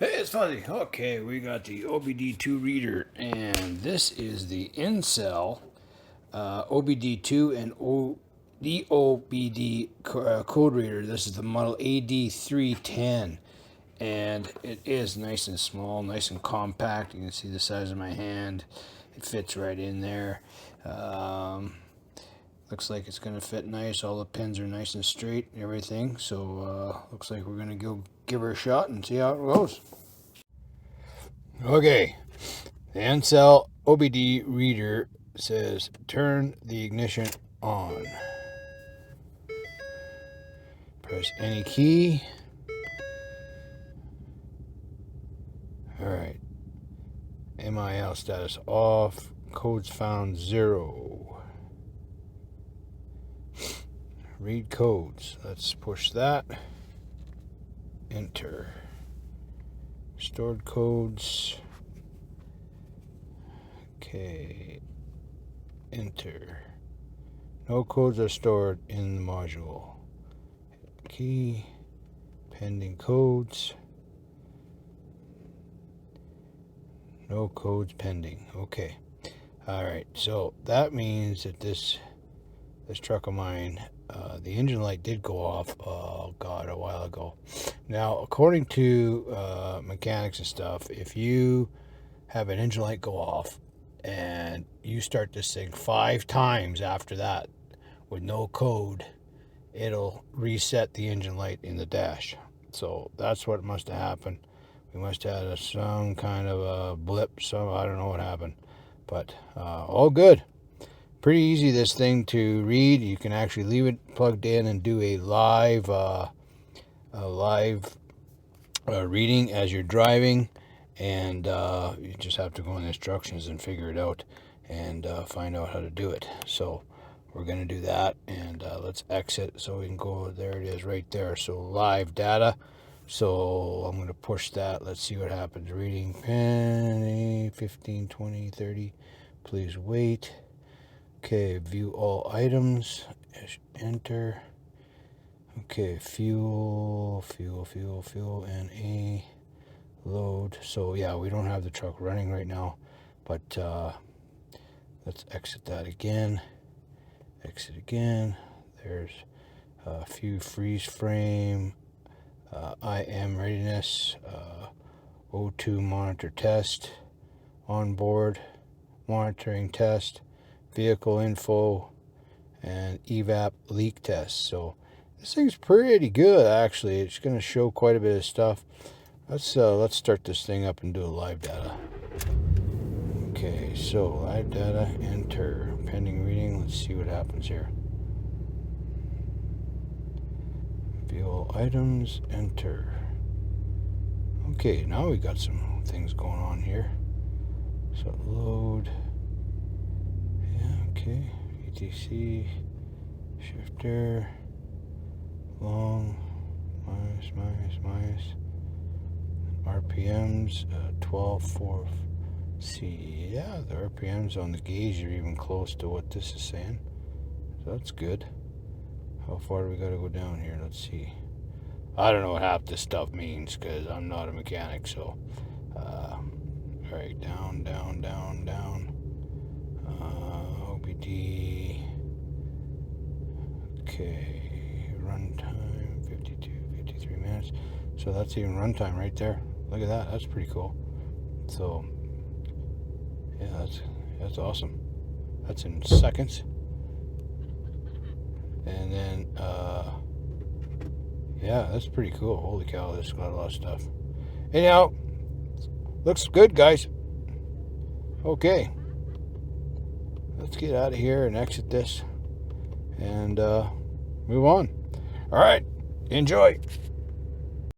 Hey, it's Fuzzy. Okay, we got the OBD2 reader, and this is the ANCEL OBD2 and the OBD code reader. This is the model AD310, and it is nice and small, nice and compact. You can see the size of my hand. It fits right in there. Looks like it's going to fit nice. All the pins are nice and straight and everything. So looks like we're going to go give her a shot and see how it goes. Okay, the ANCEL OBD reader says turn the ignition on. Press any key. Alright. MIL status off. Codes found 0. Read codes. Let's push that. Enter. Stored codes. Okay. Enter. No codes are stored in the module. Key. Pending codes. No codes pending. Okay. Alright, so that means that this truck of mine, the engine light did go off, oh god, a while ago. Now, according to mechanics and stuff, if you have an engine light go off and you start this thing 5 times after that with no code, it'll reset the engine light in the dash. So that's what must have happened. We must have had some kind of a blip, I don't know what happened, but all good. Pretty easy, this thing to read. You can actually leave it plugged in and do a live reading as you're driving, and you just have to go in the instructions and figure it out and find out how to do it. So we're going to do that, and let's exit so we can go. There it is right there. So live data. So I'm going to push that. Let's see what happens. Reading pen 15, 20, 30. Please wait. Okay, view all items. Enter. Okay, fuel, and a load. So yeah, we don't have the truck running right now, but let's exit that again. Exit again. There's a few freeze frame. IM readiness, O2 monitor test, onboard monitoring test, vehicle info, and evap leak test. So this thing's pretty good, actually. It's going to show quite a bit of stuff. Let's start this thing up and do a live data. Okay, so live data, enter, pending reading. Let's see what happens here. View all items, enter. Okay, now we got some things going on here. So load. Yeah, okay. ETC, shifter, long, minus. RPMs, 12.4. See, yeah, the RPMs on the gauge are even close to what this is saying. So that's good. How far do we got to go down here? Let's see. I don't know what half this stuff means because I'm not a mechanic. So, all right, down. OBD. Okay, runtime 53 minutes. So that's even runtime right there. Look at that. That's pretty cool. So, yeah, that's awesome. That's in seconds. And then, yeah, that's pretty cool. Holy cow, this has got a lot of stuff. Anyhow, looks good, guys. Okay. Let's get out of here and exit this and move on. All right, enjoy.